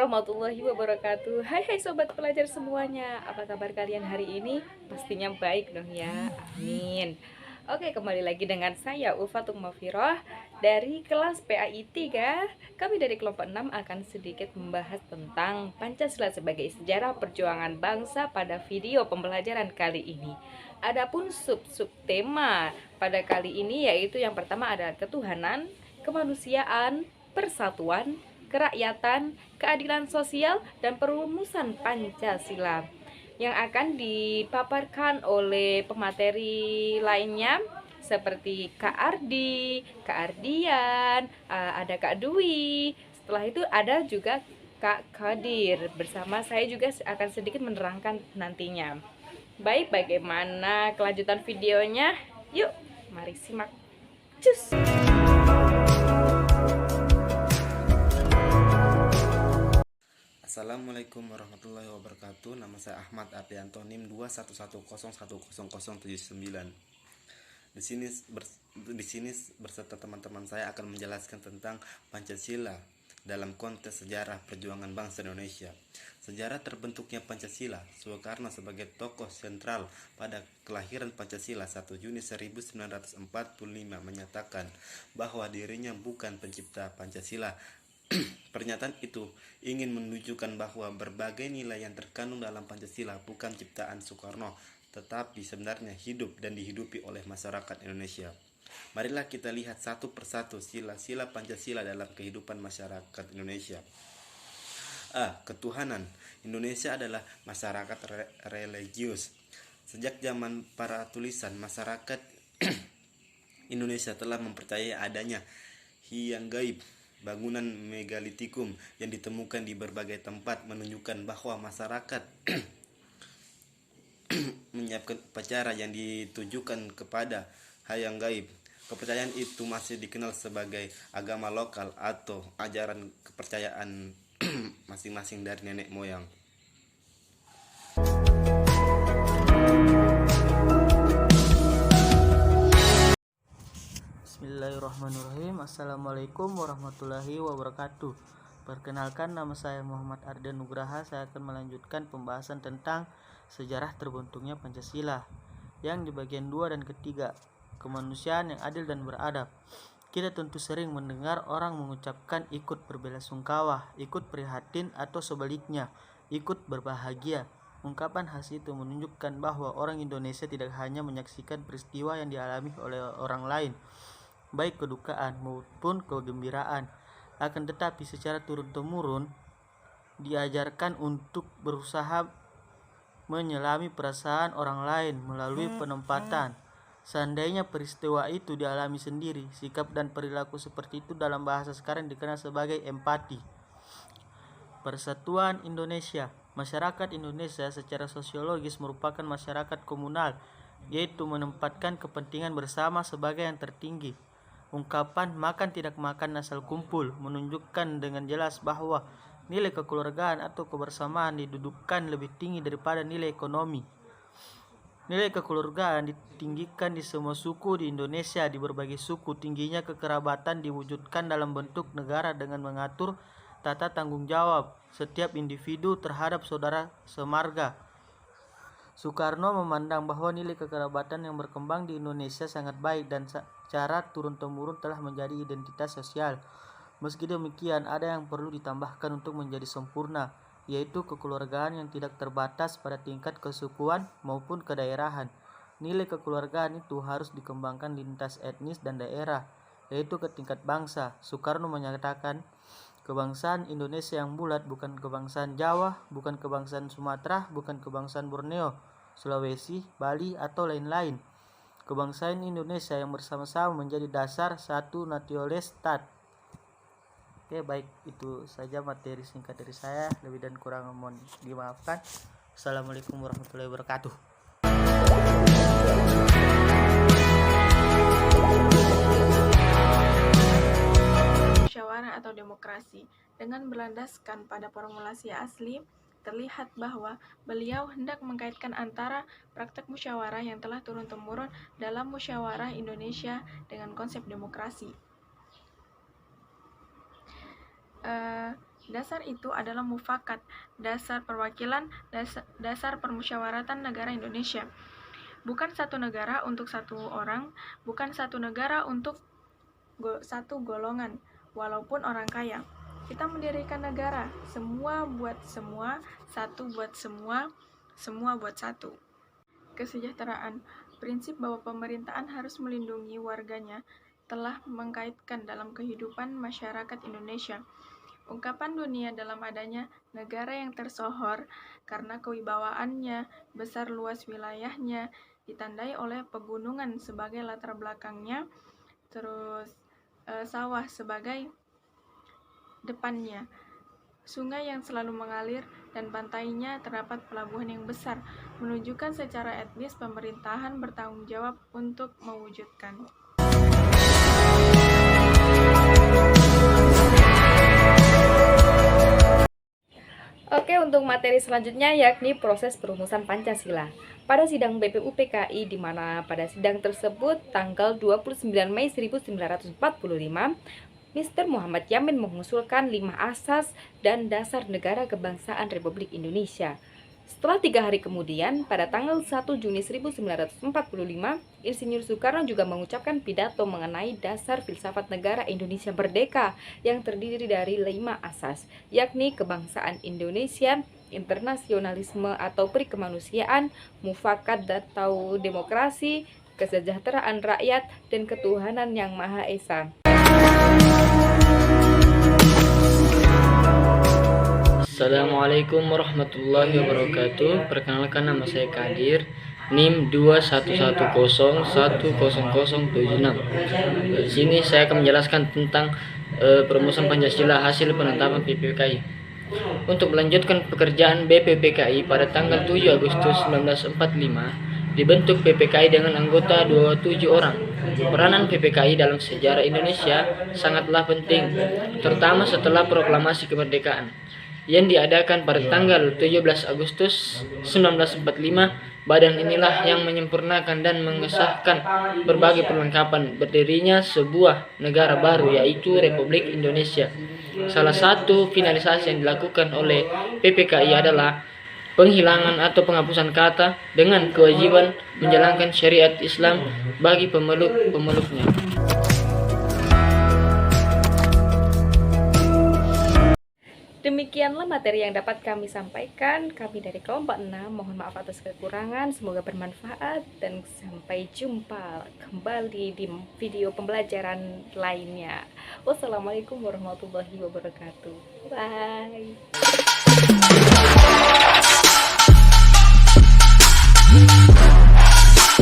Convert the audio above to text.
warahmatullahi wabarakatuh. Hai sobat pelajar semuanya. Apa kabar kalian hari ini? Pastinya baik dong ya. Amin. Oke, kembali lagi dengan saya Ulfatul Mafiroh dari kelas PAI 3. Kami dari kelompok 6 akan sedikit membahas tentang Pancasila sebagai sejarah perjuangan bangsa pada video pembelajaran kali ini. Adapun sub-sub tema pada kali ini yaitu yang pertama adalah ketuhanan, kemanusiaan, persatuan, kerakyatan, keadilan sosial, dan perumusan Pancasila yang akan dipaparkan oleh pemateri lainnya seperti Kak Ardi, Kak Ardian, ada Kak Dwi. Setelah itu ada juga Kak Kadir. Bersama saya juga akan sedikit menerangkan nantinya. Baik, bagaimana kelanjutan videonya? Yuk, mari simak. Cus! Assalamualaikum warahmatullahi wabarakatuh. Nama saya Ahmad Aprianto, NIM 211010079. Di sini beserta teman-teman saya akan menjelaskan tentang Pancasila dalam konteks sejarah perjuangan bangsa Indonesia. Sejarah terbentuknya Pancasila. Soekarno sebagai tokoh sentral pada kelahiran Pancasila 1 Juni 1945 menyatakan bahwa dirinya bukan pencipta Pancasila. Pernyataan itu ingin menunjukkan bahwa berbagai nilai yang terkandung dalam Pancasila bukan ciptaan Soekarno, tetapi sebenarnya hidup dan dihidupi oleh masyarakat Indonesia. Marilah kita lihat satu persatu sila-sila Pancasila dalam kehidupan masyarakat Indonesia. Ketuhanan. Indonesia adalah masyarakat religius. Sejak zaman para tulisan, masyarakat Indonesia telah mempercayai adanya hyang gaib. Bangunan megalitikum yang ditemukan di berbagai tempat menunjukkan bahwa masyarakat menyiapkan upacara yang ditujukan kepada hyang gaib. Kepercayaan itu masih dikenal sebagai agama lokal atau ajaran kepercayaan masing-masing dari nenek moyang. Bismillahirrahmanirrahim. Assalamualaikum warahmatullahi wabarakatuh. Perkenalkan, nama saya Muhammad Arden Nugraha. Saya akan melanjutkan pembahasan tentang sejarah terbentuknya Pancasila yang di bagian 2 dan ketiga, kemanusiaan yang adil dan beradab. Kita tentu sering mendengar orang mengucapkan ikut berbelasungkawa, ikut prihatin, atau sebaliknya, ikut berbahagia. Ungkapan khas itu menunjukkan bahwa orang Indonesia tidak hanya menyaksikan peristiwa yang dialami oleh orang lain, baik kedukaan maupun kegembiraan, akan tetapi secara turun-temurun diajarkan untuk berusaha menyelami perasaan orang lain melalui penempatan. Seandainya peristiwa itu dialami sendiri, sikap dan perilaku seperti itu dalam bahasa sekarang dikenal sebagai empati. Persatuan Indonesia. Masyarakat Indonesia secara sosiologis merupakan masyarakat komunal, yaitu menempatkan kepentingan bersama sebagai yang tertinggi. Ungkapan makan tidak makan asal kumpul menunjukkan dengan jelas bahwa nilai kekeluargaan atau kebersamaan didudukkan lebih tinggi daripada nilai ekonomi. Nilai kekeluargaan ditinggikan di semua suku di Indonesia. Di berbagai suku, tingginya kekerabatan diwujudkan dalam bentuk negara dengan mengatur tata tanggung jawab setiap individu terhadap saudara semarga. Soekarno memandang bahwa nilai kekerabatan yang berkembang di Indonesia sangat baik dan secara turun-temurun telah menjadi identitas sosial. Meski demikian, ada yang perlu ditambahkan untuk menjadi sempurna, yaitu kekeluargaan yang tidak terbatas pada tingkat kesukuan maupun kedaerahan. Nilai kekeluargaan itu harus dikembangkan lintas etnis dan daerah, yaitu ke tingkat bangsa. Soekarno menyatakan, kebangsaan Indonesia yang bulat bukan kebangsaan Jawa, bukan kebangsaan Sumatera, bukan kebangsaan Borneo, Sulawesi, Bali, atau lain-lain. Kebangsaan Indonesia yang bersama-sama menjadi dasar satu nationalstat. Oke, baik, itu saja materi singkat dari saya. Lebih dan kurang mohon dimaafkan. Assalamualaikum warahmatullahi wabarakatuh. Musyawarah atau demokrasi. Dengan berlandaskan pada formulasi asli, terlihat bahwa beliau hendak mengkaitkan antara praktek musyawarah yang telah turun-temurun dalam musyawarah Indonesia dengan konsep demokrasi. Dasar itu adalah mufakat, dasar perwakilan, dasar permusyawaratan negara Indonesia. Bukan satu negara untuk satu orang, bukan satu negara untuk satu golongan, walaupun orang kaya. Kita mendirikan negara, semua buat semua, satu buat semua, semua buat satu. Kesejahteraan, prinsip bahwa pemerintahan harus melindungi warganya, telah mengkaitkan dalam kehidupan masyarakat Indonesia. Ungkapan dunia dalam adanya negara yang tersohor karena kewibawaannya, besar luas wilayahnya, ditandai oleh pegunungan sebagai latar belakangnya, terus sawah sebagai depannya, sungai yang selalu mengalir, dan pantainya terdapat pelabuhan yang besar, menunjukkan secara etnis pemerintahan bertanggung jawab untuk mewujudkan. Oke, untuk materi selanjutnya yakni proses perumusan Pancasila. Pada sidang BPUPKI, di mana pada sidang tersebut tanggal 29 Mei 1945, Mr. Muhammad Yamin mengusulkan 5 asas dan dasar negara kebangsaan Republik Indonesia. Setelah 3 hari kemudian, pada tanggal 1 Juni 1945, Insinyur Soekarno juga mengucapkan pidato mengenai dasar filsafat negara Indonesia Merdeka yang terdiri dari 5 asas, yakni kebangsaan Indonesia, internasionalisme atau perikemanusiaan, mufakat atau demokrasi, kesejahteraan rakyat, dan ketuhanan yang Maha Esa. Assalamualaikum warahmatullahi wabarakatuh. Perkenalkan, nama saya Kadir, NIM 211010076. Di sini saya akan menjelaskan tentang perumusan Pancasila hasil penetapan BPUPKI. Untuk melanjutkan pekerjaan BPUPKI pada tanggal 7 Agustus 1945, dibentuk PPKI dengan anggota 27 orang. Peranan PPKI dalam sejarah Indonesia sangatlah penting, terutama setelah proklamasi kemerdekaan yang diadakan pada tanggal 17 Agustus 1945. Badan inilah yang menyempurnakan dan mengesahkan berbagai perlengkapan berdirinya sebuah negara baru, yaitu Republik Indonesia. Salah satu finalisasi yang dilakukan oleh PPKI adalah penghilangan atau penghapusan kata dengan kewajiban menjalankan syariat Islam bagi pemeluk-pemeluknya. Demikianlah materi yang dapat kami sampaikan. Kami dari kelompok 6 mohon maaf atas kekurangan, semoga bermanfaat, dan sampai jumpa kembali di video pembelajaran lainnya. Wassalamualaikum warahmatullahi wabarakatuh. Bye.